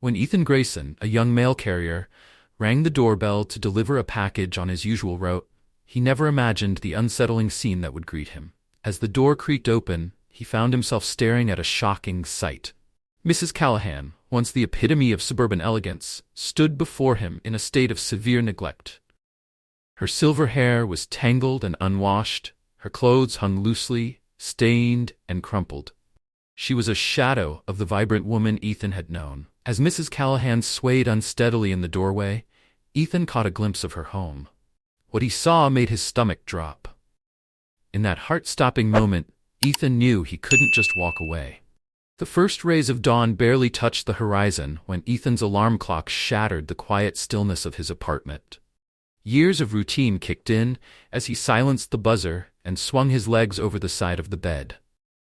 When Ethan Grayson, a young mail carrier, rang the doorbell to deliver a package on his usual route, he never imagined the unsettling scene that would greet him. As the door creaked open, he found himself staring at a shocking sight. Mrs. Callahan, once the epitome of suburban elegance, stood before him in a state of severe neglect. Her silver hair was tangled and unwashed, her clothes hung loosely, stained and crumpled. She was a shadow of the vibrant woman Ethan had known. As Mrs. Callahan swayed unsteadily in the doorway, Ethan caught a glimpse of her home. What he saw made his stomach drop. In that heart-stopping moment, Ethan knew he couldn't just walk away. The first rays of dawn barely touched the horizon when Ethan's alarm clock shattered the quiet stillness of his apartment. Years of routine kicked in as he silenced the buzzer and swung his legs over the side of the bed.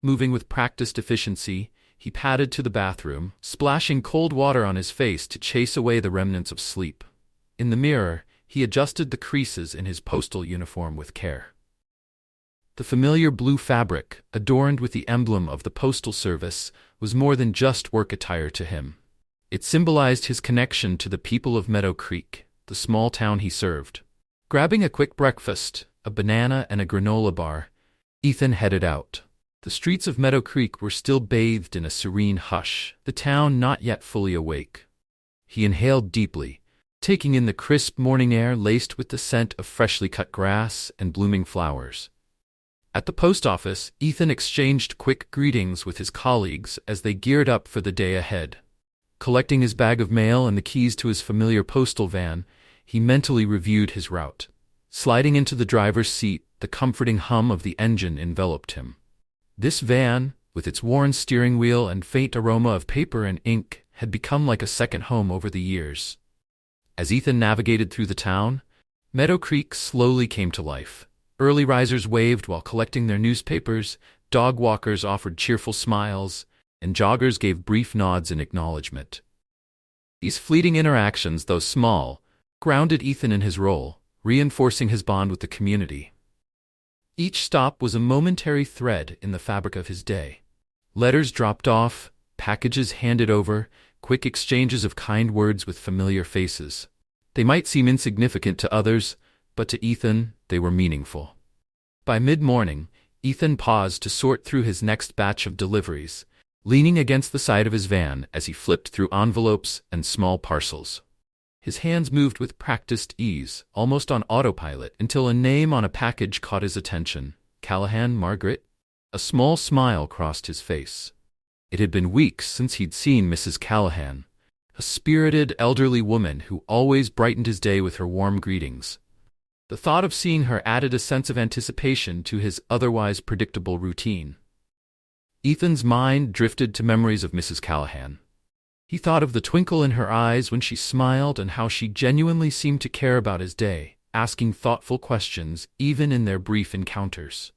Moving with practiced efficiency, he padded to the bathroom, splashing cold water on his face to chase away the remnants of sleep. In the mirror, he adjusted the creases in his postal uniform with care. The familiar blue fabric, adorned with the emblem of the Postal Service, was more than just work attire to him. It symbolized his connection to the people of Meadow Creek, the small town he served. Grabbing a quick breakfast, a banana and a granola bar, Ethan headed out. The streets of Meadow Creek were still bathed in a serene hush, the town not yet fully awake. He inhaled deeply, taking in the crisp morning air laced with the scent of freshly cut grass and blooming flowers. At the post office, Ethan exchanged quick greetings with his colleagues as they geared up for the day ahead. Collecting his bag of mail and the keys to his familiar postal van, he mentally reviewed his route. Sliding into the driver's seat, the comforting hum of the engine enveloped him. This van, with its worn steering wheel and faint aroma of paper and ink, had become like a second home over the years. As Ethan navigated through the town, Meadow Creek slowly came to life. Early risers waved while collecting their newspapers, dog walkers offered cheerful smiles, and joggers gave brief nods in acknowledgement. These fleeting interactions, though small, grounded Ethan in his role, reinforcing his bond with the community. Each stop was a momentary thread in the fabric of his day. Letters dropped off, packages handed over, quick exchanges of kind words with familiar faces. They might seem insignificant to others, but to Ethan, they were meaningful. By mid-morning, Ethan paused to sort through his next batch of deliveries, leaning against the side of his van as he flipped through envelopes and small parcels. His hands moved with practiced ease, almost on autopilot, until a name on a package caught his attention. Callahan Margaret? A small smile crossed his face. It had been weeks since he'd seen Mrs. Callahan, a spirited, elderly woman who always brightened his day with her warm greetings. The thought of seeing her added a sense of anticipation to his otherwise predictable routine. Ethan's mind drifted to memories of Mrs. Callahan. He thought of the twinkle in her eyes when she smiled and how she genuinely seemed to care about his day, asking thoughtful questions even in their brief encounters.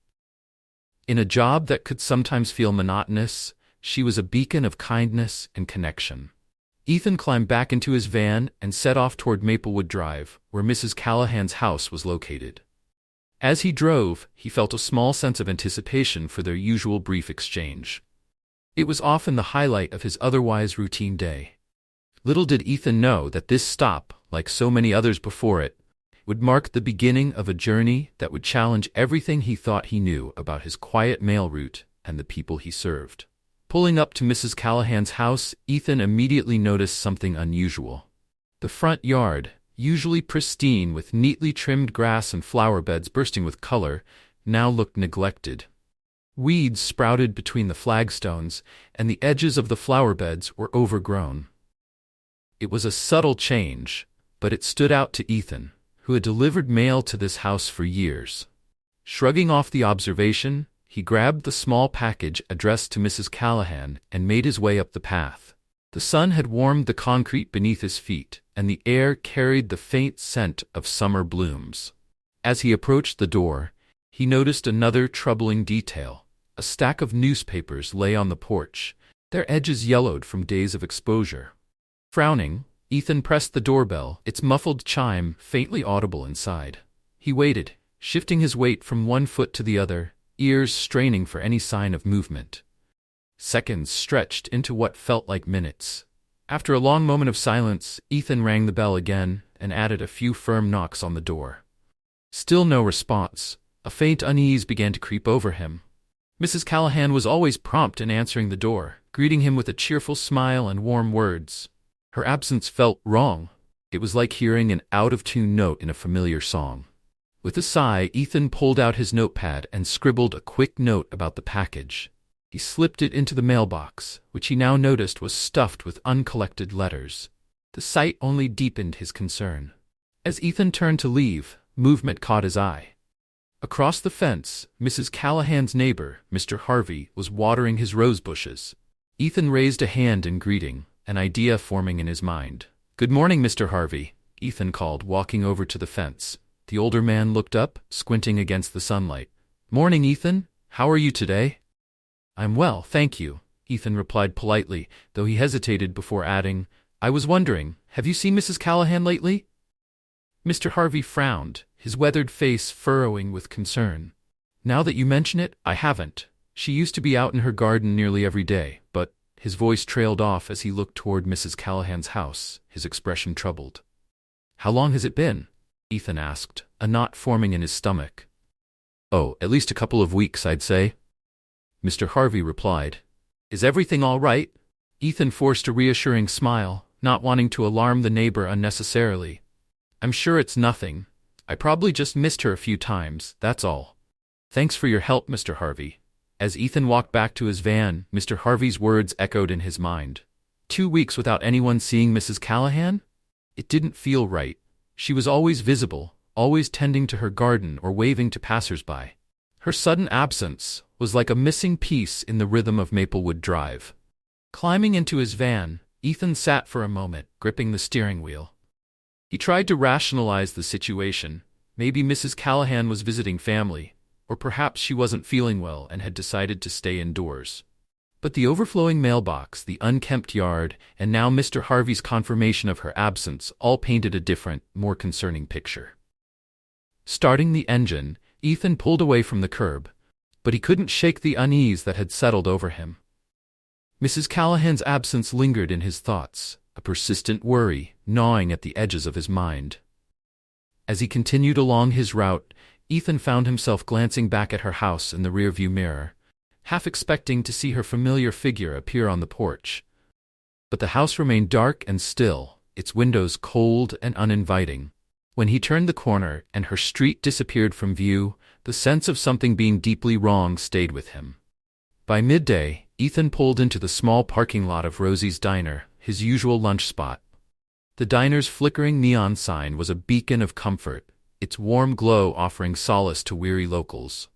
In a job that could sometimes feel monotonous, she was a beacon of kindness and connection. Ethan climbed back into his van and set off toward Maplewood Drive, where Mrs. Callahan's house was located. As he drove, he felt a small sense of anticipation for their usual brief exchange. It was often the highlight of his otherwise routine day. Little did Ethan know that this stop, like so many others before it, would mark the beginning of a journey that would challenge everything he thought he knew about his quiet mail route and the people he served. Pulling up to Mrs. Callahan's house, Ethan immediately noticed something unusual. The front yard, usually pristine with neatly trimmed grass and flower beds bursting with color, now looked neglected. Weeds sprouted between the flagstones, and the edges of the flower beds were overgrown. It was a subtle change, but it stood out to Ethan, who had delivered mail to this house for years. Shrugging off the observation, he grabbed the small package addressed to Mrs. Callahan and made his way up the path. The sun had warmed the concrete beneath his feet, and the air carried the faint scent of summer blooms. As he approached the door, he noticed another troubling detail. A stack of newspapers lay on the porch, their edges yellowed from days of exposure. Frowning, Ethan pressed the doorbell, its muffled chime faintly audible inside. He waited, shifting his weight from one foot to the other, ears straining for any sign of movement. Seconds stretched into what felt like minutes. After a long moment of silence, Ethan rang the bell again and added a few firm knocks on the door. Still no response. A faint unease began to creep over him. Mrs. Callahan was always prompt in answering the door, greeting him with a cheerful smile and warm words. Her absence felt wrong. It was like hearing an out-of-tune note in a familiar song. With a sigh, Ethan pulled out his notepad and scribbled a quick note about the package. He slipped it into the mailbox, which he now noticed was stuffed with uncollected letters. The sight only deepened his concern. As Ethan turned to leave, movement caught his eye. Across the fence, Mrs. Callahan's neighbor, Mr. Harvey, was watering his rose bushes. Ethan raised a hand in greeting, an idea forming in his mind. "Good morning, Mr. Harvey," Ethan called, walking over to the fence. The older man looked up, squinting against the sunlight. "Morning, Ethan. How are you today?" "I'm well, thank you," Ethan replied politely, though he hesitated before adding, "I was wondering, have you seen Mrs. Callahan lately?" Mr. Harvey frowned, his weathered face furrowing with concern. "Now that you mention it, I haven't. She used to be out in her garden nearly every day, but—" His voice trailed off as he looked toward Mrs. Callahan's house, his expression troubled. "How long has it been?" Ethan asked, a knot forming in his stomach. "Oh, at least a couple of weeks, I'd say," Mr. Harvey replied. "Is everything all right?" Ethan forced a reassuring smile, not wanting to alarm the neighbor unnecessarily. "I'm sure it's nothing. I probably just missed her a few times, that's all. Thanks for your help, Mr. Harvey." As Ethan walked back to his van, Mr. Harvey's words echoed in his mind. 2 weeks without anyone seeing Mrs. Callahan? It didn't feel right. She was always visible, always tending to her garden or waving to passersby. Her sudden absence was like a missing piece in the rhythm of Maplewood Drive. Climbing into his van, Ethan sat for a moment, gripping the steering wheel. He tried to rationalize the situation. Maybe Mrs. Callahan was visiting family, or perhaps she wasn't feeling well and had decided to stay indoors. But the overflowing mailbox, the unkempt yard, and now Mr. Harvey's confirmation of her absence all painted a different, more concerning picture. Starting the engine, Ethan pulled away from the curb, but he couldn't shake the unease that had settled over him. Mrs. Callahan's absence lingered in his thoughts, a persistent worry gnawing at the edges of his mind. As he continued along his route, Ethan found himself glancing back at her house in the rearview mirror, half expecting to see her familiar figure appear on the porch. But the house remained dark and still, its windows cold and uninviting. When he turned the corner and her street disappeared from view, the sense of something being deeply wrong stayed with him. By midday, Ethan pulled into the small parking lot of Rosie's Diner, his usual lunch spot. The diner's flickering neon sign was a beacon of comfort, its warm glow offering solace to weary locals.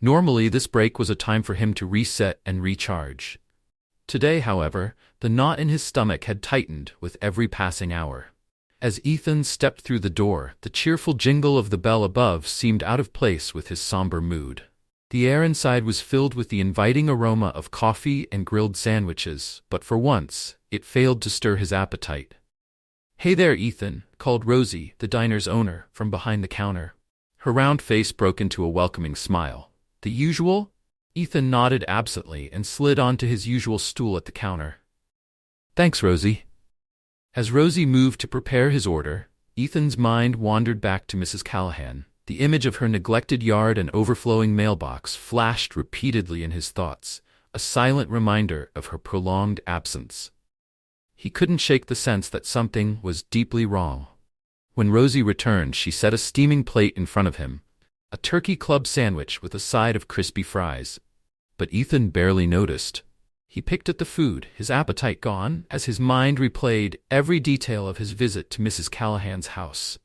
Normally, this break was a time for him to reset and recharge. Today, however, the knot in his stomach had tightened with every passing hour. As Ethan stepped through the door, the cheerful jingle of the bell above seemed out of place with his somber mood. The air inside was filled with the inviting aroma of coffee and grilled sandwiches, but for once, it failed to stir his appetite. "Hey there, Ethan," called Rosie, the diner's owner, from behind the counter. Her round face broke into a welcoming smile. "The usual?" Ethan nodded absently and slid onto his usual stool at the counter. "Thanks, Rosie." As Rosie moved to prepare his order, Ethan's mind wandered back to Mrs. Callahan. The image of her neglected yard and overflowing mailbox flashed repeatedly in his thoughts, a silent reminder of her prolonged absence. He couldn't shake the sense that something was deeply wrong. When Rosie returned, she set a steaming plate in front of him, a turkey club sandwich with a side of crispy fries. But Ethan barely noticed. He picked at the food, his appetite gone, as his mind replayed every detail of his visit to Mrs. Callahan's house.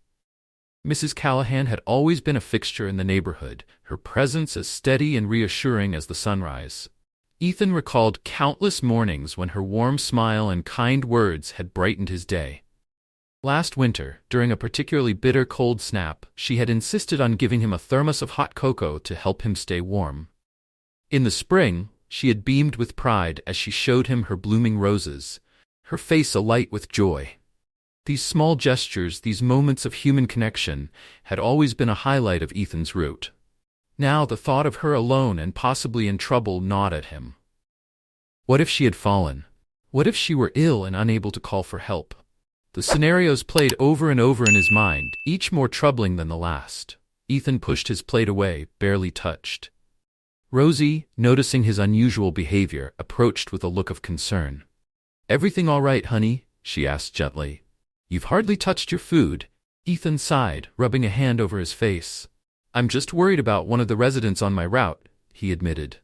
Mrs. Callahan had always been a fixture in the neighborhood, her presence as steady and reassuring as the sunrise. Ethan recalled countless mornings when her warm smile and kind words had brightened his day. Last winter, during a particularly bitter cold snap, she had insisted on giving him a thermos of hot cocoa to help him stay warm. In the spring, she had beamed with pride as she showed him her blooming roses, her face alight with joy. These small gestures, these moments of human connection, had always been a highlight of Ethan's route. Now the thought of her alone and possibly in trouble gnawed at him. What if she had fallen? What if she were ill and unable to call for help? The scenarios played over and over in his mind, each more troubling than the last. Ethan pushed his plate away, barely touched. Rosie, noticing his unusual behavior, approached with a look of concern. "Everything all right, honey?" she asked gently. "You've hardly touched your food." Ethan sighed, rubbing a hand over his face. "I'm just worried about one of the residents on my route," he admitted.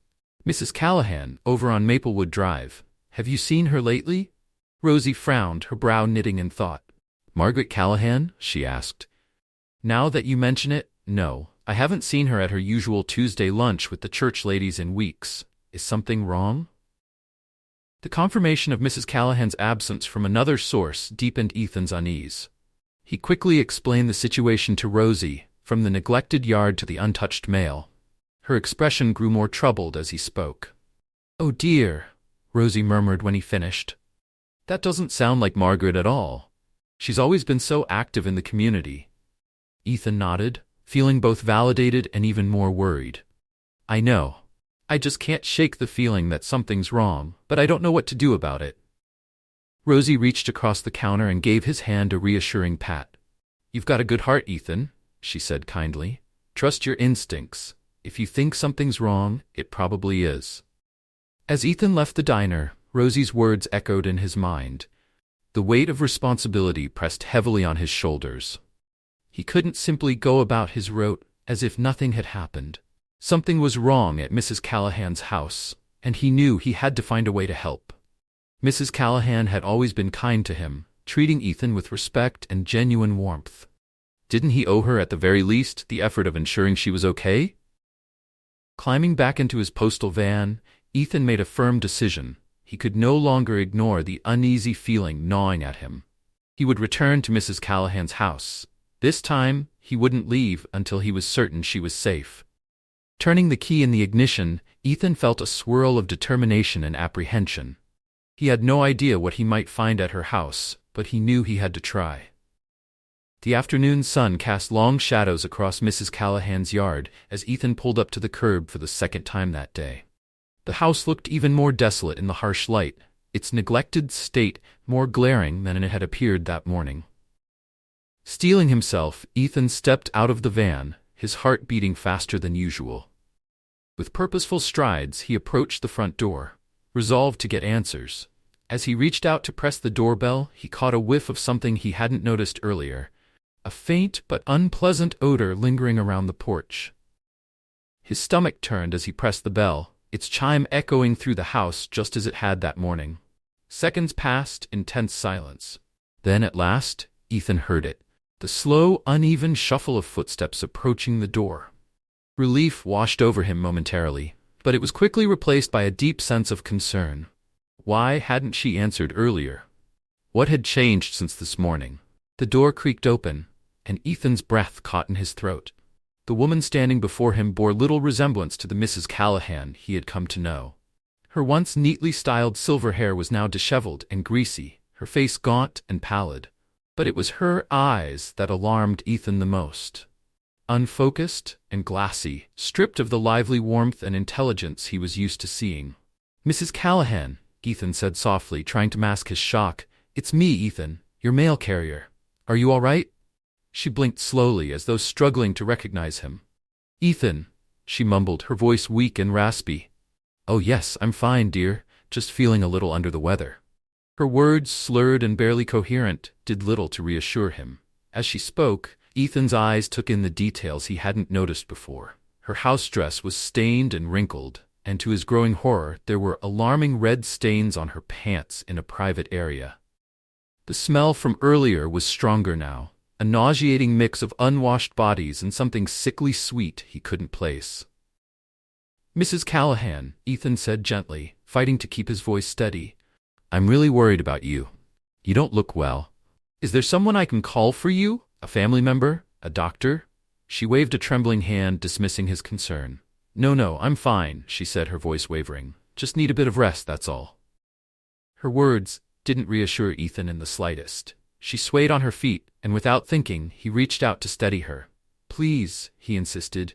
"Mrs. Callahan, over on Maplewood Drive. Have you seen her lately?" Rosie frowned, her brow knitting in thought. "Margaret Callahan?" she asked. "Now that you mention it, no. I haven't seen her at her usual Tuesday lunch with the church ladies in weeks. Is something wrong?" The confirmation of Mrs. Callahan's absence from another source deepened Ethan's unease. He quickly explained the situation to Rosie, from the neglected yard to the untouched mail. Her expression grew more troubled as he spoke. "Oh dear," Rosie murmured when he finished. "That doesn't sound like Margaret at all. She's always been so active in the community." Ethan nodded, feeling both validated and even more worried. "I know. I just can't shake the feeling that something's wrong, but I don't know what to do about it." Rosie reached across the counter and gave his hand a reassuring pat. "You've got a good heart, Ethan," she said kindly. "Trust your instincts. If you think something's wrong, it probably is." As Ethan left the diner, Rosie's words echoed in his mind. The weight of responsibility pressed heavily on his shoulders. He couldn't simply go about his route as if nothing had happened. Something was wrong at Mrs. Callahan's house, and he knew he had to find a way to help. Mrs. Callahan had always been kind to him, treating Ethan with respect and genuine warmth. Didn't he owe her at the very least the effort of ensuring she was okay? Climbing back into his postal van, Ethan made a firm decision. He could no longer ignore the uneasy feeling gnawing at him. He would return to Mrs. Callahan's house. This time, he wouldn't leave until he was certain she was safe. Turning the key in the ignition, Ethan felt a swirl of determination and apprehension. He had no idea what he might find at her house, but he knew he had to try. The afternoon sun cast long shadows across Mrs. Callahan's yard as Ethan pulled up to the curb for the second time that day. The house looked even more desolate in the harsh light, its neglected state more glaring than it had appeared that morning. Steeling himself, Ethan stepped out of the van, his heart beating faster than usual. With purposeful strides, he approached the front door, resolved to get answers. As he reached out to press the doorbell, he caught a whiff of something he hadn't noticed earlier, a faint but unpleasant odor lingering around the porch. His stomach turned as he pressed the bell, its chime echoing through the house just as it had that morning. Seconds passed in tense silence. Then, at last, Ethan heard it. The slow, uneven shuffle of footsteps approaching the door. Relief washed over him momentarily, but it was quickly replaced by a deep sense of concern. Why hadn't she answered earlier? What had changed since this morning? The door creaked open, and Ethan's breath caught in his throat. The woman standing before him bore little resemblance to the Mrs. Callahan he had come to know. Her once neatly styled silver hair was now disheveled and greasy, her face gaunt and pallid. But it was her eyes that alarmed Ethan the most. Unfocused and glassy, stripped of the lively warmth and intelligence he was used to seeing. "Mrs. Callahan," Ethan said softly, trying to mask his shock. "It's me, Ethan, your mail carrier. Are you all right?" She blinked slowly, as though struggling to recognize him. "Ethan," she mumbled, her voice weak and raspy. "Oh yes, I'm fine, dear, just feeling a little under the weather." Her words, slurred and barely coherent, did little to reassure him. As she spoke, Ethan's eyes took in the details he hadn't noticed before. Her house dress was stained and wrinkled, and to his growing horror, there were alarming red stains on her pants in a private area. The smell from earlier was stronger now, a nauseating mix of unwashed bodies and something sickly sweet he couldn't place. "Mrs. Callahan," Ethan said gently, fighting to keep his voice steady. "I'm really worried about you. You don't look well. Is there someone I can call for you? A family member? A doctor?" She waved a trembling hand, dismissing his concern. No, I'm fine," she said, her voice wavering. "Just need a bit of rest, that's all." Her words didn't reassure Ethan in the slightest. She swayed on her feet, and without thinking, he reached out to steady her. "Please," he insisted.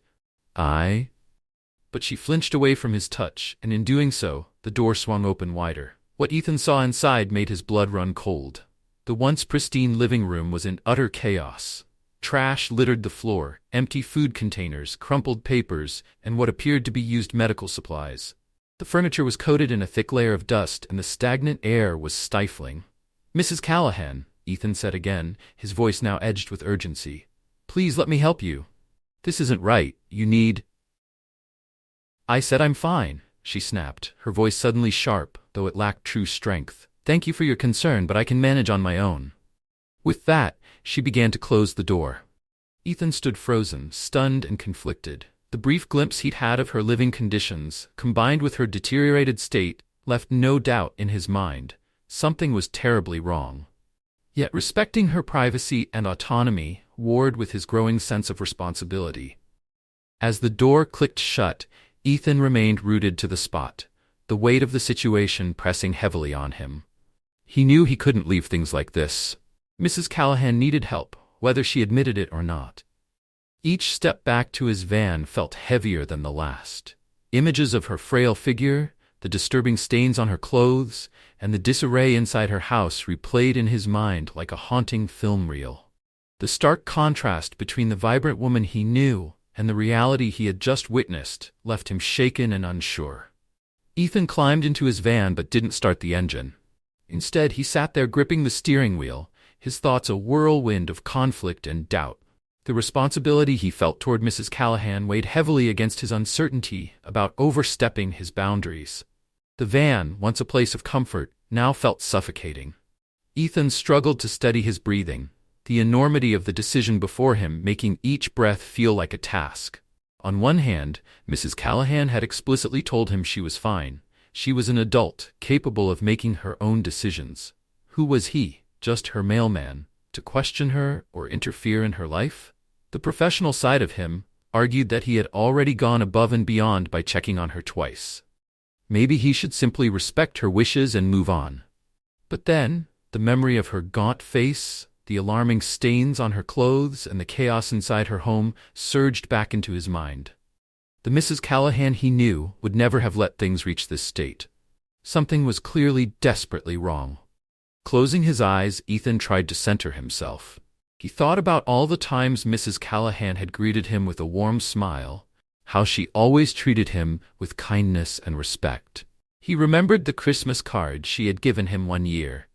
But she flinched away from his touch, and in doing so, the door swung open wider. What Ethan saw inside made his blood run cold. The once pristine living room was in utter chaos. Trash littered the floor, empty food containers, crumpled papers, and what appeared to be used medical supplies. The furniture was coated in a thick layer of dust, and the stagnant air was stifling. "Mrs. Callahan," Ethan said again, his voice now edged with urgency. "Please let me help you. This isn't right. You need—" "I said I'm fine," she snapped, her voice suddenly sharp, though it lacked true strength. "Thank you for your concern, but I can manage on my own." With that, she began to close the door. Ethan stood frozen, stunned and conflicted. The brief glimpse he'd had of her living conditions, combined with her deteriorated state, left no doubt in his mind. Something was terribly wrong. Yet respecting her privacy and autonomy warred with his growing sense of responsibility. As the door clicked shut, Ethan remained rooted to the spot, the weight of the situation pressing heavily on him. He knew he couldn't leave things like this. Mrs. Callahan needed help, whether she admitted it or not. Each step back to his van felt heavier than the last. Images of her frail figure, the disturbing stains on her clothes, and the disarray inside her house replayed in his mind like a haunting film reel. The stark contrast between the vibrant woman he knew and the reality he had just witnessed left him shaken and unsure. Ethan climbed into his van but didn't start the engine. Instead, he sat there gripping the steering wheel, his thoughts a whirlwind of conflict and doubt. The responsibility he felt toward Mrs. Callahan weighed heavily against his uncertainty about overstepping his boundaries. The van, once a place of comfort, now felt suffocating. Ethan struggled to steady his breathing, the enormity of the decision before him making each breath feel like a task. On one hand, Mrs. Callahan had explicitly told him she was fine. She was an adult, capable of making her own decisions. Who was he, just her mailman, to question her or interfere in her life? The professional side of him argued that he had already gone above and beyond by checking on her twice. Maybe he should simply respect her wishes and move on. But then, the memory of her gaunt face, the alarming stains on her clothes, and the chaos inside her home surged back into his mind. The Mrs. Callahan he knew would never have let things reach this state. Something was clearly desperately wrong. Closing his eyes, Ethan tried to center himself. He thought about all the times Mrs. Callahan had greeted him with a warm smile, how she always treated him with kindness and respect. He remembered the Christmas card she had given him one year,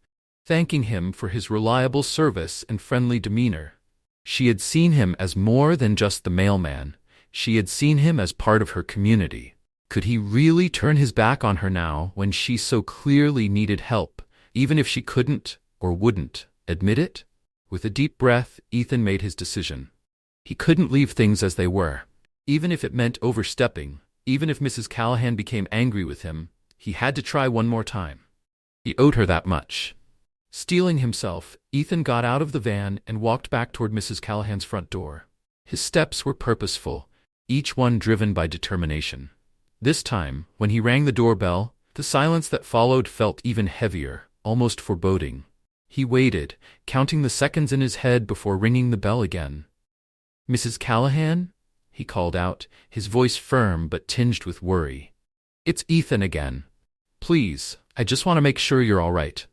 thanking him for his reliable service and friendly demeanor. She had seen him as more than just the mailman. She had seen him as part of her community. Could he really turn his back on her now when she so clearly needed help, even if she couldn't or wouldn't admit it? With a deep breath, Ethan made his decision. He couldn't leave things as they were. Even if it meant overstepping, even if Mrs. Callahan became angry with him, he had to try one more time. He owed her that much. Steeling himself, Ethan got out of the van and walked back toward Mrs. Callahan's front door. His steps were purposeful, each one driven by determination. This time, when he rang the doorbell, the silence that followed felt even heavier, almost foreboding. He waited, counting the seconds in his head before ringing the bell again. "Mrs. Callahan?" he called out, his voice firm but tinged with worry. "It's Ethan again. Please, I just want to make sure you're all right."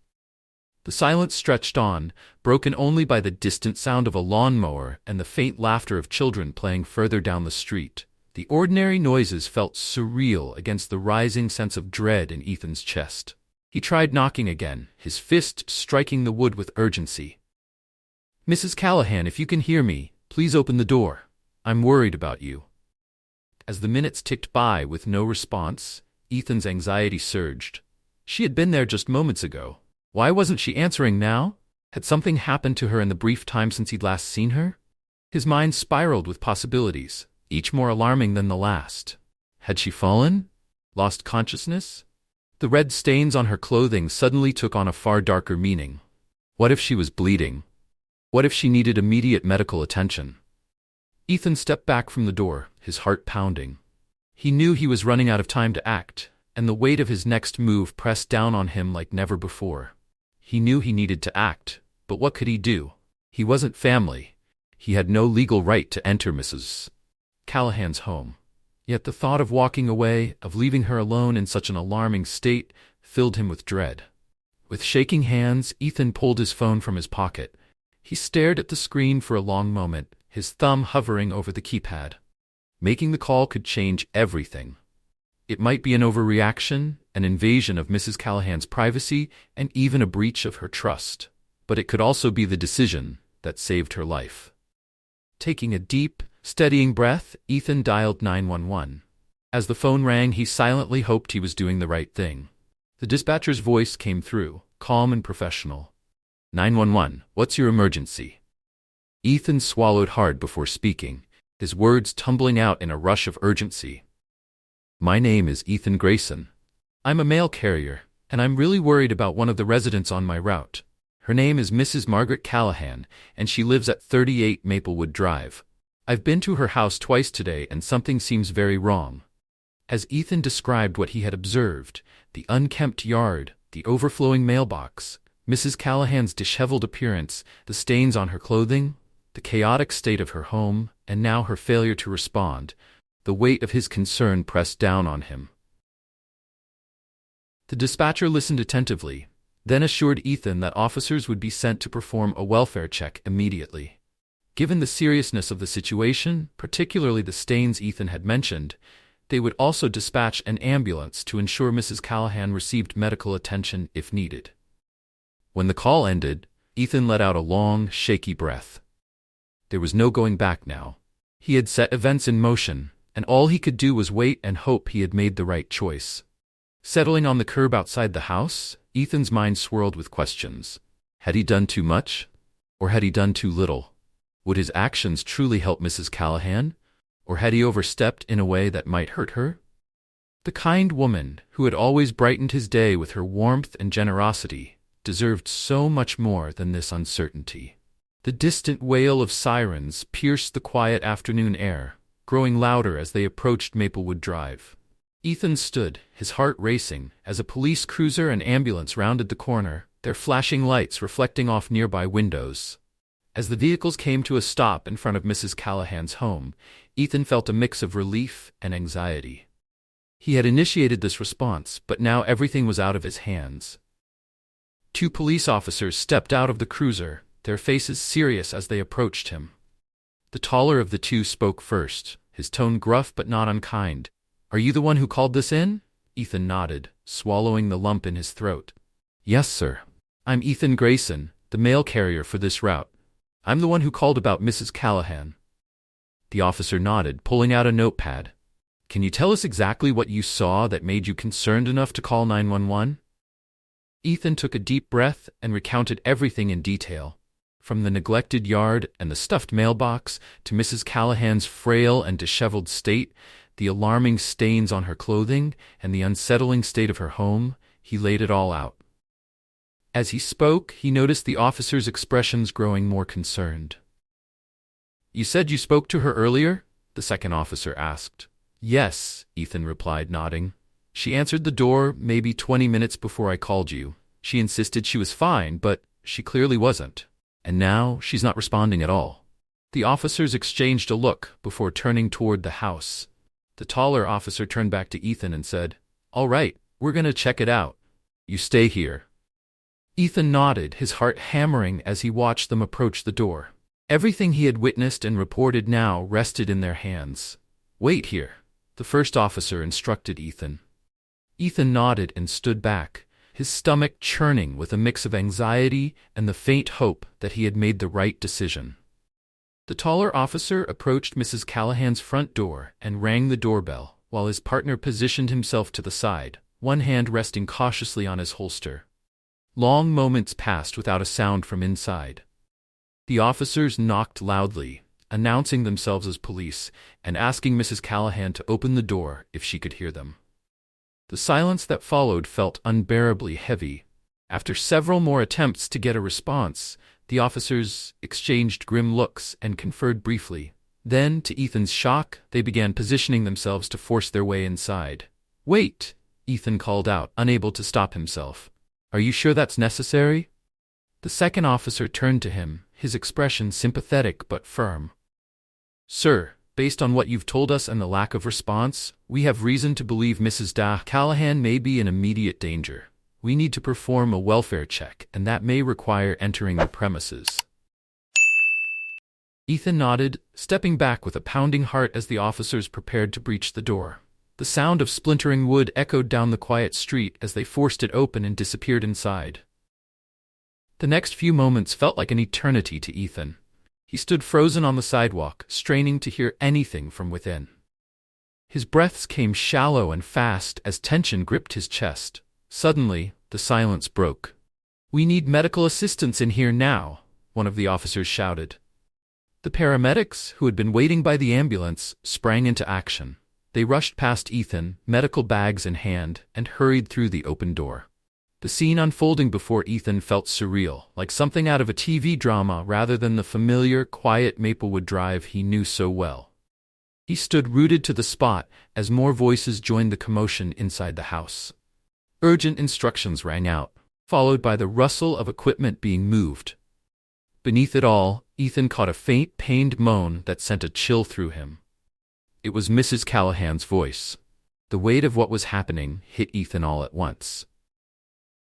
The silence stretched on, broken only by the distant sound of a lawnmower and the faint laughter of children playing further down the street. The ordinary noises felt surreal against the rising sense of dread in Ethan's chest. He tried knocking again, his fist striking the wood with urgency. "Mrs. Callahan, if you can hear me, please open the door. I'm worried about you." As the minutes ticked by with no response, Ethan's anxiety surged. She had been there just moments ago. Why wasn't she answering now? Had something happened to her in the brief time since he'd last seen her? His mind spiraled with possibilities, each more alarming than the last. Had she fallen? Lost consciousness? The red stains on her clothing suddenly took on a far darker meaning. What if she was bleeding? What if she needed immediate medical attention? Ethan stepped back from the door, his heart pounding. He knew he was running out of time to act, and the weight of his next move pressed down on him like never before. He knew he needed to act, but what could he do? He wasn't family. He had no legal right to enter Mrs. Callahan's home. Yet the thought of walking away, of leaving her alone in such an alarming state, filled him with dread. With shaking hands, Ethan pulled his phone from his pocket. He stared at the screen for a long moment, his thumb hovering over the keypad. Making the call could change everything. It might be an overreaction, an invasion of Mrs. Callahan's privacy, and even a breach of her trust. But it could also be the decision that saved her life. Taking a deep, steadying breath, Ethan dialed 911. As the phone rang, he silently hoped he was doing the right thing. The dispatcher's voice came through, calm and professional. 911, what's your emergency? Ethan swallowed hard before speaking, his words tumbling out in a rush of urgency. My name is Ethan Grayson. I'm a mail carrier, and I'm really worried about one of the residents on my route. Her name is Mrs. Margaret Callahan, and she lives at 38 Maplewood Drive. I've been to her house twice today, and something seems very wrong. As Ethan described what he had observed, the unkempt yard, the overflowing mailbox, Mrs. Callahan's disheveled appearance, the stains on her clothing, the chaotic state of her home, and now her failure to respond, the weight of his concern pressed down on him. The dispatcher listened attentively, then assured Ethan that officers would be sent to perform a welfare check immediately. Given the seriousness of the situation, particularly the stains Ethan had mentioned, they would also dispatch an ambulance to ensure Mrs. Callahan received medical attention if needed. When the call ended, Ethan let out a long, shaky breath. There was no going back now. He had set events in motion, and all he could do was wait and hope he had made the right choice. Settling on the curb outside the house, Ethan's mind swirled with questions. Had he done too much? Or had he done too little? Would his actions truly help Mrs. Callahan? Or had he overstepped in a way that might hurt her? The kind woman, who had always brightened his day with her warmth and generosity, deserved so much more than this uncertainty. The distant wail of sirens pierced the quiet afternoon air, growing louder as they approached Maplewood Drive. Ethan stood, his heart racing, as a police cruiser and ambulance rounded the corner, their flashing lights reflecting off nearby windows. As the vehicles came to a stop in front of Mrs. Callahan's home, Ethan felt a mix of relief and anxiety. He had initiated this response, but now everything was out of his hands. Two police officers stepped out of the cruiser, their faces serious as they approached him. The taller of the two spoke first, his tone gruff but not unkind. Are you the one who called this in? Ethan nodded, swallowing the lump in his throat. Yes, sir. I'm Ethan Grayson, the mail carrier for this route. I'm the one who called about Mrs. Callahan. The officer nodded, pulling out a notepad. Can you tell us exactly what you saw that made you concerned enough to call 911? Ethan took a deep breath and recounted everything in detail, from the neglected yard and the stuffed mailbox to Mrs. Callahan's frail and disheveled state, the alarming stains on her clothing, and the unsettling state of her home. He laid it all out. As he spoke, he noticed the officer's expressions growing more concerned. You said you spoke to her earlier? The second officer asked. Yes, Ethan replied, nodding. She answered the door maybe 20 minutes before I called you. She insisted she was fine, but she clearly wasn't. And now she's not responding at all. The officers exchanged a look before turning toward the house. The taller officer turned back to Ethan and said, All right, we're going to check it out. You stay here. Ethan nodded, his heart hammering as he watched them approach the door. Everything he had witnessed and reported now rested in their hands. Wait here, the first officer instructed Ethan. Ethan nodded and stood back, his stomach churning with a mix of anxiety and the faint hope that he had made the right decision. The taller officer approached Mrs. Callahan's front door and rang the doorbell, while his partner positioned himself to the side, one hand resting cautiously on his holster. Long moments passed without a sound from inside. The officers knocked loudly, announcing themselves as police and asking Mrs. Callahan to open the door if she could hear them. The silence that followed felt unbearably heavy. After several more attempts to get a response, the officers exchanged grim looks and conferred briefly. Then, to Ethan's shock, they began positioning themselves to force their way inside. Wait, Ethan called out, unable to stop himself. Are you sure that's necessary? The second officer turned to him, his expression sympathetic but firm. Sir, based on what you've told us and the lack of response, we have reason to believe Mrs. Callahan may be in immediate danger. We need to perform a welfare check, and that may require entering the premises." Ethan nodded, stepping back with a pounding heart as the officers prepared to breach the door. The sound of splintering wood echoed down the quiet street as they forced it open and disappeared inside. The next few moments felt like an eternity to Ethan. He stood frozen on the sidewalk, straining to hear anything from within. His breaths came shallow and fast as tension gripped his chest. Suddenly, the silence broke. "We need medical assistance in here now," one of the officers shouted. The paramedics, who had been waiting by the ambulance, sprang into action. They rushed past Ethan, medical bags in hand, and hurried through the open door. The scene unfolding before Ethan felt surreal, like something out of a TV drama rather than the familiar, quiet Maplewood Drive he knew so well. He stood rooted to the spot as more voices joined the commotion inside the house. Urgent instructions rang out, followed by the rustle of equipment being moved. Beneath it all, Ethan caught a faint, pained moan that sent a chill through him. It was Mrs. Callahan's voice. The weight of what was happening hit Ethan all at once.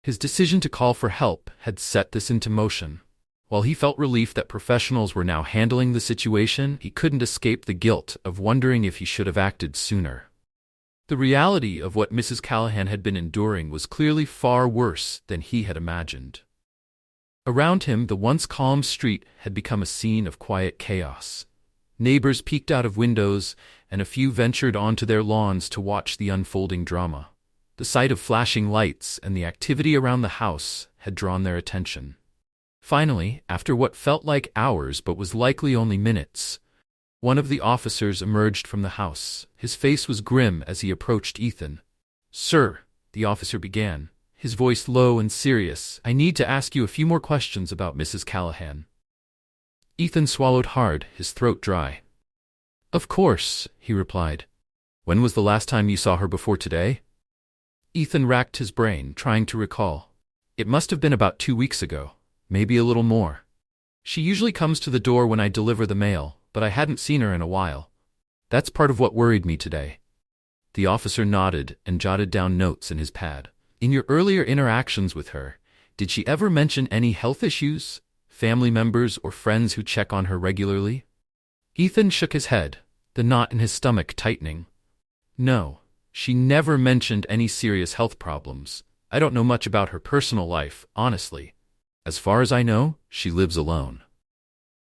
His decision to call for help had set this into motion. While he felt relief that professionals were now handling the situation, he couldn't escape the guilt of wondering if he should have acted sooner. The reality of what Mrs. Callahan had been enduring was clearly far worse than he had imagined. Around him, the once calm street had become a scene of quiet chaos. Neighbors peeked out of windows, and a few ventured onto their lawns to watch the unfolding drama. The sight of flashing lights and the activity around the house had drawn their attention. Finally, after what felt like hours but was likely only minutes, one of the officers emerged from the house. His face was grim as he approached Ethan. "Sir," the officer began, his voice low and serious, "I need to ask you a few more questions about Mrs. Callahan." Ethan swallowed hard, his throat dry. "Of course," he replied. "When was the last time you saw her before today?" Ethan racked his brain, trying to recall. "It must have been about 2 weeks ago, maybe a little more. She usually comes to the door when I deliver the mail, but I hadn't seen her in a while. That's part of what worried me today." The officer nodded and jotted down notes in his pad. "In your earlier interactions with her, did she ever mention any health issues? Family members or friends who check on her regularly?" Ethan shook his head, the knot in his stomach tightening. "No, she never mentioned any serious health problems. I don't know much about her personal life, honestly. As far as I know, she lives alone."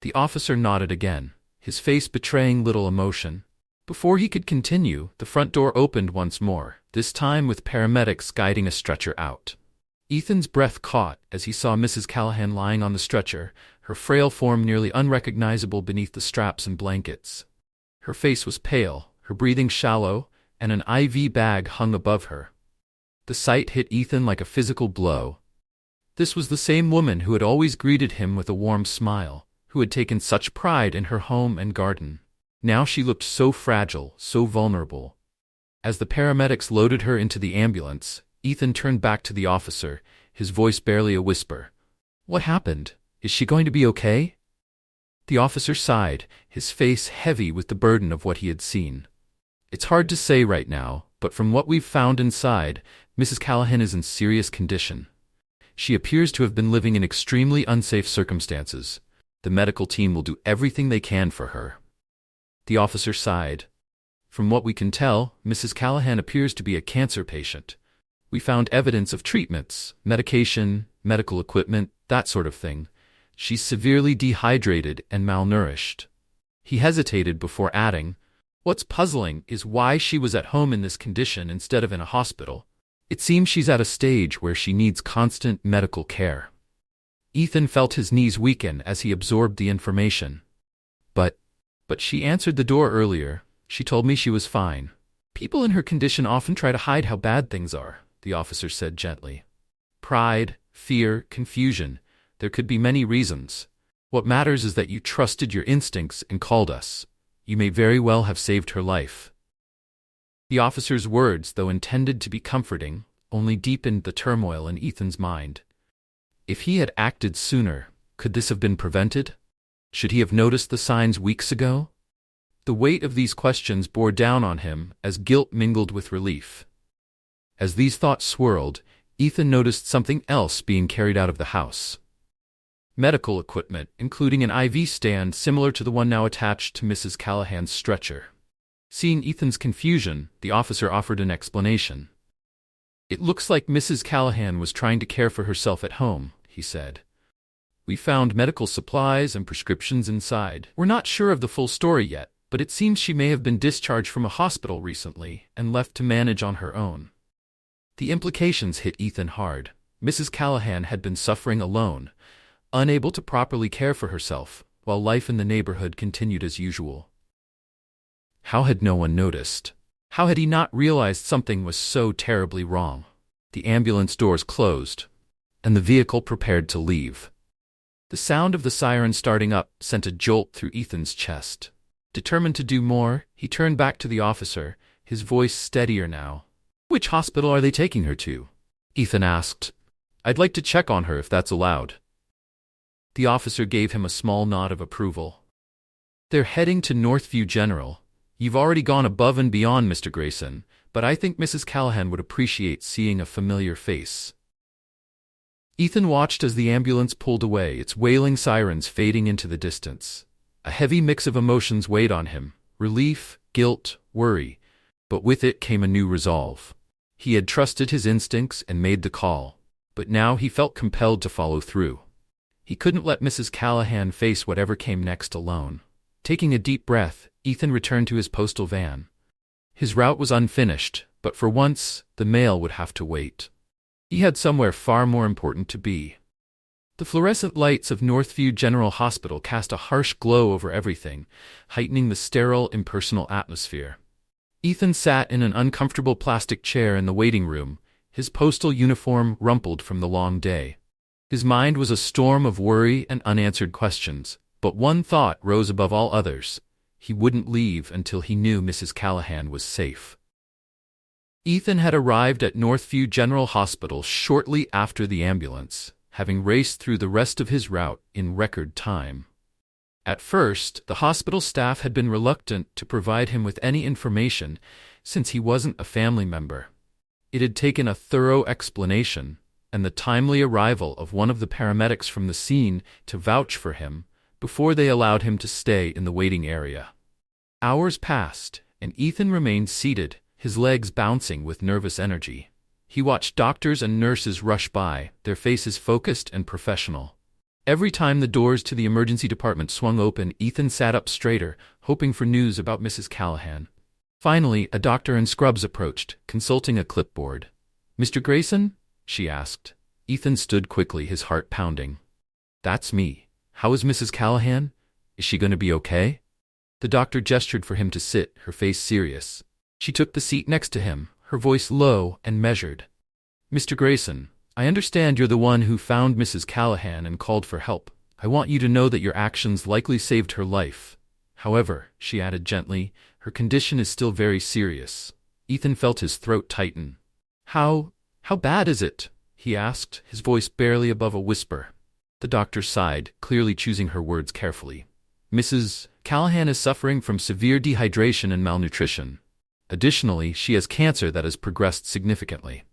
The officer nodded again, his face betraying little emotion. Before he could continue, the front door opened once more, this time with paramedics guiding a stretcher out. Ethan's breath caught as he saw Mrs. Callahan lying on the stretcher, her frail form nearly unrecognizable beneath the straps and blankets. Her face was pale, her breathing shallow, and an IV bag hung above her. The sight hit Ethan like a physical blow. This was the same woman who had always greeted him with a warm smile, who had taken such pride in her home and garden. Now she looked so fragile, so vulnerable. As the paramedics loaded her into the ambulance, Ethan turned back to the officer, his voice barely a whisper. "What happened? Is she going to be okay?" The officer sighed, his face heavy with the burden of what he had seen. "It's hard to say right now, but from what we've found inside, Mrs. Callahan is in serious condition. She appears to have been living in extremely unsafe circumstances. The medical team will do everything they can for her." The officer sighed. "From what we can tell, Mrs. Callahan appears to be a cancer patient. We found evidence of treatments, medication, medical equipment, that sort of thing. She's severely dehydrated and malnourished." He hesitated before adding, "What's puzzling is why she was at home in this condition instead of in a hospital. It seems she's at a stage where she needs constant medical care." Ethan felt his knees weaken as he absorbed the information. But she answered the door earlier. She told me she was fine. People in her condition often try to hide how bad things are," the officer said gently. "Pride, fear, confusion. There could be many reasons. What matters is that you trusted your instincts and called us. You may very well have saved her life." The officer's words, though intended to be comforting, only deepened the turmoil in Ethan's mind. If he had acted sooner, could this have been prevented? Should he have noticed the signs weeks ago? The weight of these questions bore down on him as guilt mingled with relief. As these thoughts swirled, Ethan noticed something else being carried out of the house. Medical equipment, including an IV stand similar to the one now attached to Mrs. Callahan's stretcher. Seeing Ethan's confusion, the officer offered an explanation. "It looks like Mrs. Callahan was trying to care for herself at home," he said. "We found medical supplies and prescriptions inside. We're not sure of the full story yet, but it seems she may have been discharged from a hospital recently and left to manage on her own." The implications hit Ethan hard. Mrs. Callahan had been suffering alone, unable to properly care for herself, while life in the neighborhood continued as usual. How had no one noticed? How had he not realized something was so terribly wrong? The ambulance doors closed, and the vehicle prepared to leave. The sound of the siren starting up sent a jolt through Ethan's chest. Determined to do more, he turned back to the officer, his voice steadier now. "Which hospital are they taking her to?" Ethan asked. "I'd like to check on her if that's allowed." The officer gave him a small nod of approval. "They're heading to Northview General. You've already gone above and beyond, Mr. Grayson, but I think Mrs. Callahan would appreciate seeing a familiar face." Ethan watched as the ambulance pulled away, its wailing sirens fading into the distance. A heavy mix of emotions weighed on him: relief, guilt, worry, but with it came a new resolve. He had trusted his instincts and made the call, but now he felt compelled to follow through. He couldn't let Mrs. Callahan face whatever came next alone. Taking a deep breath, Ethan returned to his postal van. His route was unfinished, but for once, the mail would have to wait. He had somewhere far more important to be. The fluorescent lights of Northview General Hospital cast a harsh glow over everything, heightening the sterile, impersonal atmosphere. Ethan sat in an uncomfortable plastic chair in the waiting room, his postal uniform rumpled from the long day. His mind was a storm of worry and unanswered questions, but one thought rose above all others: he wouldn't leave until he knew Mrs. Callahan was safe. Ethan had arrived at Northview General Hospital shortly after the ambulance, having raced through the rest of his route in record time. At first, the hospital staff had been reluctant to provide him with any information since he wasn't a family member. It had taken a thorough explanation and the timely arrival of one of the paramedics from the scene to vouch for him before they allowed him to stay in the waiting area. Hours passed, and Ethan remained seated, his legs bouncing with nervous energy. He watched doctors and nurses rush by, their faces focused and professional. Every time the doors to the emergency department swung open, Ethan sat up straighter, hoping for news about Mrs. Callahan. Finally, a doctor in scrubs approached, consulting a clipboard. "Mr. Grayson?" she asked. Ethan stood quickly, his heart pounding. "That's me. How is Mrs. Callahan? Is she going to be okay?" The doctor gestured for him to sit, her face serious. She took the seat next to him, her voice low and measured. "Mr. Grayson, I understand you're the one who found Mrs. Callahan and called for help. I want you to know that your actions likely saved her life. However," she added gently, "her condition is still very serious." Ethan felt his throat tighten. How bad is it?" he asked, his voice barely above a whisper. The doctor sighed, clearly choosing her words carefully. "Mrs. Callahan is suffering from severe dehydration and malnutrition. Additionally, she has cancer that has progressed significantly.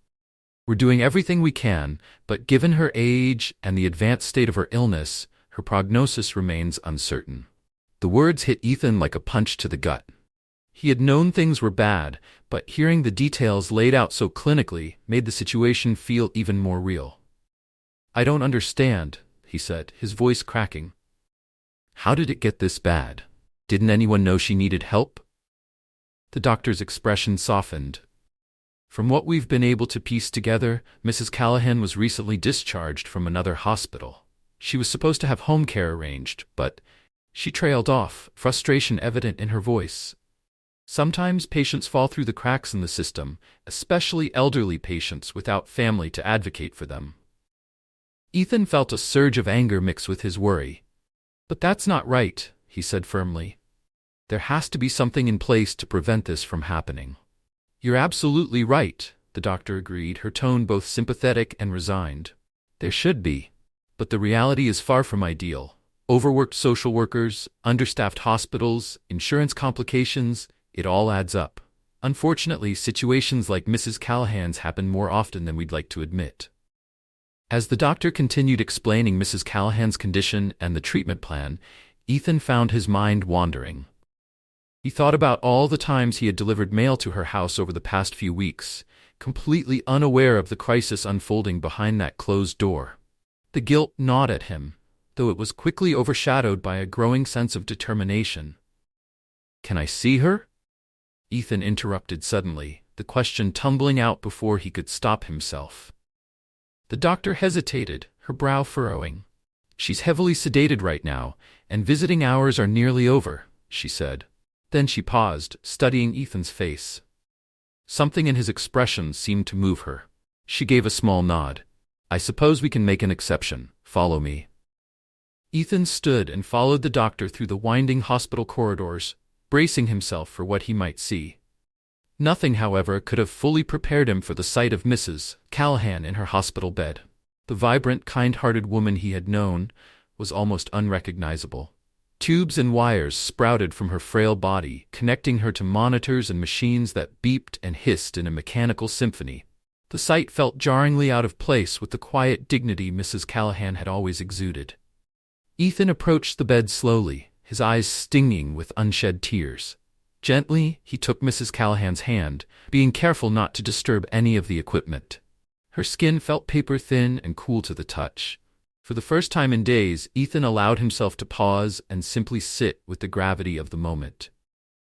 We're doing everything we can, but given her age and the advanced state of her illness, her prognosis remains uncertain." The words hit Ethan like a punch to the gut. He had known things were bad, but hearing the details laid out so clinically made the situation feel even more real. "I don't understand," he said, his voice cracking. "How did it get this bad? Didn't anyone know she needed help?" The doctor's expression softened. "From what we've been able to piece together, Mrs. Callahan was recently discharged from another hospital. She was supposed to have home care arranged, but..." She trailed off, frustration evident in her voice. "Sometimes patients fall through the cracks in the system, especially elderly patients without family to advocate for them." Ethan felt a surge of anger mix with his worry. "But that's not right," he said firmly. "There has to be something in place to prevent this from happening." "You're absolutely right," the doctor agreed, her tone both sympathetic and resigned. "There should be. But the reality is far from ideal. Overworked social workers, understaffed hospitals, insurance complications, it all adds up. Unfortunately, situations like Mrs. Callahan's happen more often than we'd like to admit. As the doctor continued explaining Mrs. Callahan's condition and the treatment plan, Ethan found his mind wandering. He thought about all the times he had delivered mail to her house over the past few weeks, completely unaware of the crisis unfolding behind that closed door. The guilt gnawed at him, though it was quickly overshadowed by a growing sense of determination. "Can I see her?" Ethan interrupted suddenly, the question tumbling out before he could stop himself. The doctor hesitated, her brow furrowing. "She's heavily sedated right now, and visiting hours are nearly over," she said. Then she paused, studying Ethan's face. Something in his expression seemed to move her. She gave a small nod. "I suppose we can make an exception. Follow me." Ethan stood and followed the doctor through the winding hospital corridors, bracing himself for what he might see. Nothing, however, could have fully prepared him for the sight of Mrs. Callahan in her hospital bed. The vibrant, kind-hearted woman he had known was almost unrecognizable. Tubes and wires sprouted from her frail body, connecting her to monitors and machines that beeped and hissed in a mechanical symphony. The sight felt jarringly out of place with the quiet dignity Mrs. Callahan had always exuded. Ethan approached the bed slowly, his eyes stinging with unshed tears. Gently, he took Mrs. Callahan's hand, being careful not to disturb any of the equipment. Her skin felt paper-thin and cool to the touch. For the first time in days, Ethan allowed himself to pause and simply sit with the gravity of the moment.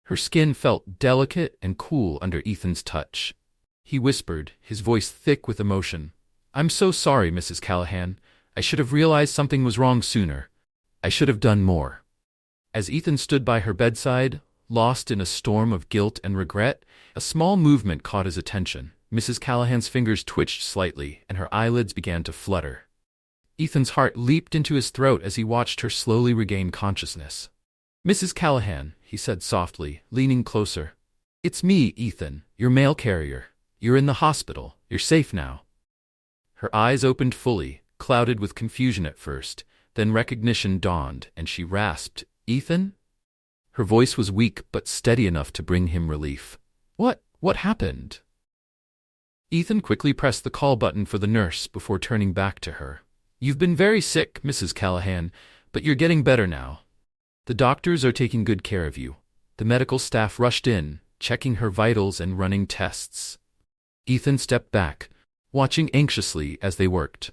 Her skin felt delicate and cool under Ethan's touch. He whispered, his voice thick with emotion, "I'm so sorry, Mrs. Callahan. I should have realized something was wrong sooner. I should have done more." As Ethan stood by her bedside, lost in a storm of guilt and regret, a small movement caught his attention. Mrs. Callahan's fingers twitched slightly, and her eyelids began to flutter. Ethan's heart leaped into his throat as he watched her slowly regain consciousness. "Mrs. Callahan," he said softly, leaning closer. "It's me, Ethan, your mail carrier. You're in the hospital. You're safe now." Her eyes opened fully, clouded with confusion at first, then recognition dawned, and she rasped, "Ethan?" Her voice was weak but steady enough to bring him relief. What happened?" Ethan quickly pressed the call button for the nurse before turning back to her. "You've been very sick, Mrs. Callahan, but you're getting better now. The doctors are taking good care of you." The medical staff rushed in, checking her vitals and running tests. Ethan stepped back, watching anxiously as they worked.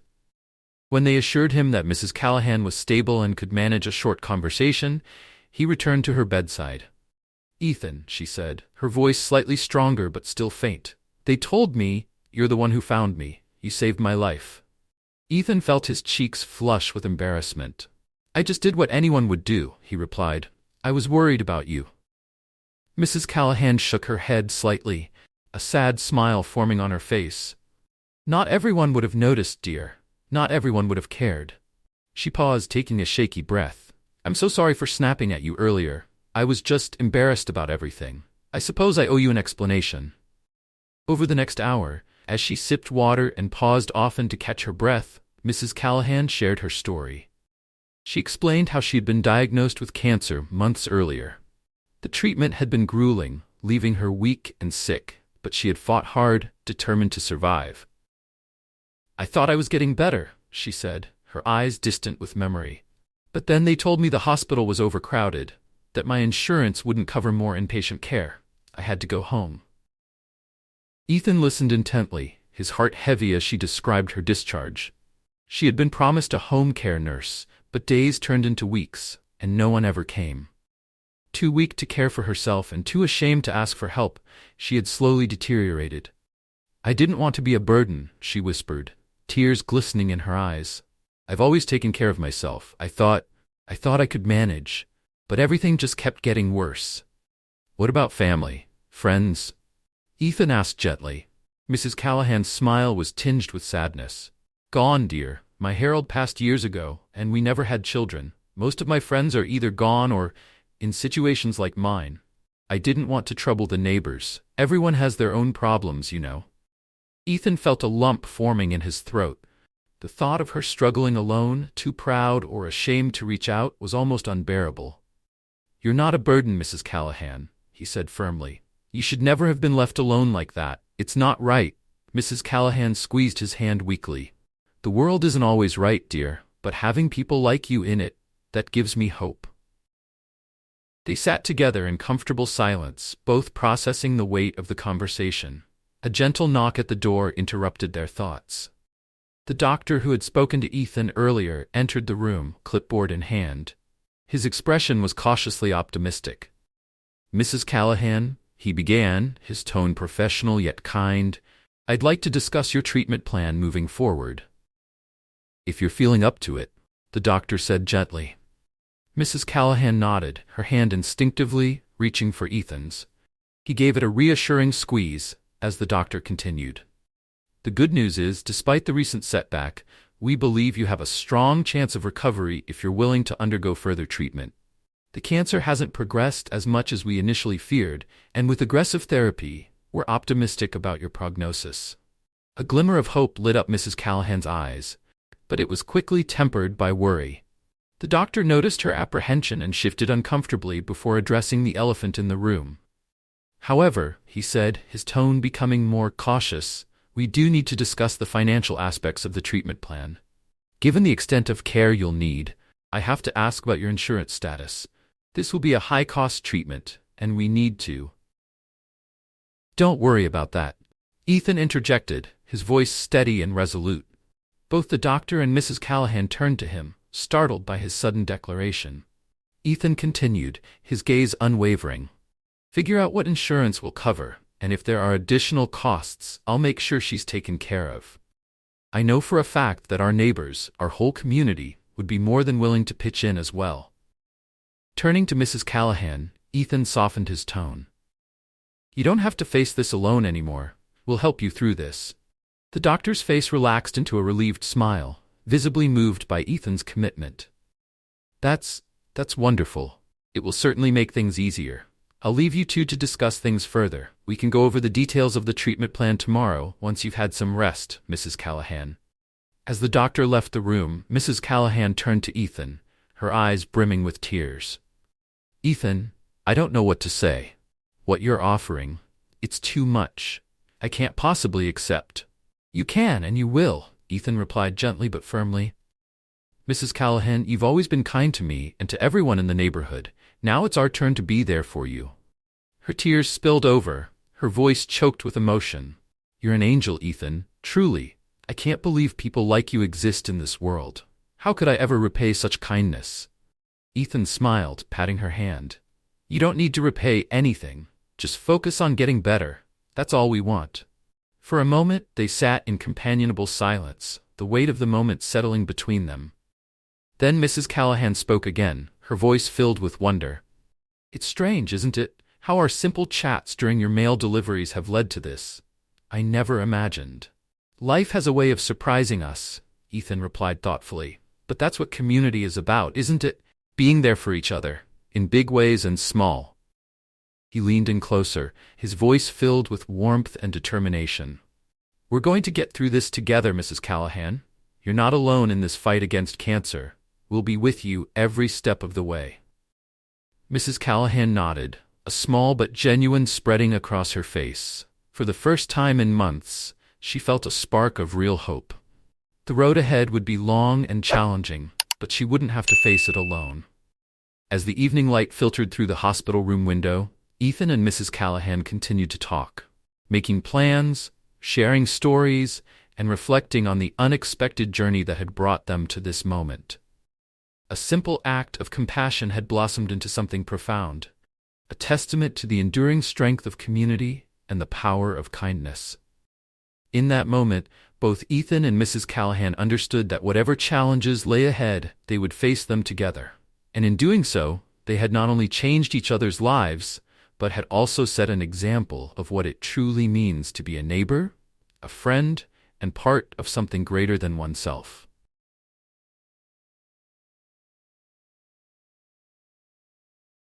When they assured him that Mrs. Callahan was stable and could manage a short conversation, he returned to her bedside. "Ethan," she said, her voice slightly stronger but still faint, "they told me you're the one who found me. You saved my life." Ethan felt his cheeks flush with embarrassment. "I just did what anyone would do," he replied. "I was worried about you." Mrs. Callahan shook her head slightly, a sad smile forming on her face. "Not everyone would have noticed, dear. Not everyone would have cared." She paused, taking a shaky breath. "I'm so sorry for snapping at you earlier. I was just embarrassed about everything. I suppose I owe you an explanation." Over the next hour, as she sipped water and paused often to catch her breath, Mrs. Callahan shared her story. She explained how she had been diagnosed with cancer months earlier. The treatment had been grueling, leaving her weak and sick, but she had fought hard, determined to survive. "I thought I was getting better," she said, her eyes distant with memory. "But then they told me the hospital was overcrowded, that my insurance wouldn't cover more inpatient care. I had to go home." Ethan listened intently, his heart heavy as she described her discharge. She had been promised a home care nurse, but days turned into weeks, and no one ever came. Too weak to care for herself and too ashamed to ask for help, she had slowly deteriorated. "I didn't want to be a burden," she whispered, tears glistening in her eyes. "I've always taken care of myself. I thought I could manage, but everything just kept getting worse." "What about family? Friends?" Ethan asked gently. Mrs. Callahan's smile was tinged with sadness. "Gone, dear. My Harold passed years ago, and we never had children. Most of my friends are either gone or in situations like mine. I didn't want to trouble the neighbors. Everyone has their own problems, you know." Ethan felt a lump forming in his throat. The thought of her struggling alone, too proud or ashamed to reach out, was almost unbearable. "You're not a burden, Mrs. Callahan," he said firmly. You should never have been left alone like that. It's not right." Mrs. Callahan squeezed his hand weakly. "The world isn't always right, dear, but having people like you in it, that gives me hope." They sat together in comfortable silence, both processing the weight of the conversation. A gentle knock at the door interrupted their thoughts. The doctor who had spoken to Ethan earlier entered the room, clipboard in hand. His expression was cautiously optimistic. "Mrs. Callahan," he began, his tone professional yet kind, "I'd like to discuss your treatment plan moving forward." "If you're feeling up to it," the doctor said gently. Mrs. Callahan nodded, her hand instinctively reaching for Ethan's. He gave it a reassuring squeeze as the doctor continued. "The good news is, despite the recent setback, we believe you have a strong chance of recovery if you're willing to undergo further treatment. The cancer hasn't progressed as much as we initially feared, and with aggressive therapy, we're optimistic about your prognosis." A glimmer of hope lit up Mrs. Callahan's eyes, but it was quickly tempered by worry. The doctor noticed her apprehension and shifted uncomfortably before addressing the elephant in the room. "However," he said, his tone becoming more cautious, "we do need to discuss the financial aspects of the treatment plan. Given the extent of care you'll need, I have to ask about your insurance status. This will be a high-cost treatment, and we need to—" "Don't worry about that," Ethan interjected, his voice steady and resolute. Both the doctor and Mrs. Callahan turned to him, startled by his sudden declaration. Ethan continued, his gaze unwavering. "Figure out what insurance will cover, and if there are additional costs, I'll make sure she's taken care of. I know for a fact that our neighbors, our whole community, would be more than willing to pitch in as well." Turning to Mrs. Callahan, Ethan softened his tone. "You don't have to face this alone anymore. We'll help you through this." The doctor's face relaxed into a relieved smile, visibly moved by Ethan's commitment. That's wonderful. It will certainly make things easier. I'll leave you two to discuss things further. We can go over the details of the treatment plan tomorrow once you've had some rest, Mrs. Callahan." As the doctor left the room, Mrs. Callahan turned to Ethan, her eyes brimming with tears. "Ethan, I don't know what to say. What you're offering, it's too much. I can't possibly accept." "You can and you will," Ethan replied gently but firmly. "Mrs. Callahan, you've always been kind to me and to everyone in the neighborhood. Now it's our turn to be there for you." Her tears spilled over, her voice choked with emotion. "You're an angel, Ethan, truly. I can't believe people like you exist in this world. How could I ever repay such kindness?" Ethan smiled, patting her hand. "You don't need to repay anything. Just focus on getting better. That's all we want." For a moment, they sat in companionable silence, the weight of the moment settling between them. Then Mrs. Callahan spoke again, her voice filled with wonder. "It's strange, isn't it, how our simple chats during your mail deliveries have led to this? I never imagined." "Life has a way of surprising us," Ethan replied thoughtfully. "But that's what community is about, isn't it? Being there for each other, in big ways and small." He leaned in closer, his voice filled with warmth and determination. "We're going to get through this together, Mrs. Callahan. You're not alone in this fight against cancer. We'll be with you every step of the way." Mrs. Callahan nodded, a small but genuine spreading across her face. For the first time in months, she felt a spark of real hope. The road ahead would be long and challenging, but she wouldn't have to face it alone. As the evening light filtered through the hospital room window, Ethan and Mrs. Callahan continued to talk, making plans, sharing stories, and reflecting on the unexpected journey that had brought them to this moment. A simple act of compassion had blossomed into something profound, a testament to the enduring strength of community and the power of kindness. In that moment, both Ethan and Mrs. Callahan understood that whatever challenges lay ahead, they would face them together. And in doing so, they had not only changed each other's lives, but had also set an example of what it truly means to be a neighbor, a friend, and part of something greater than oneself.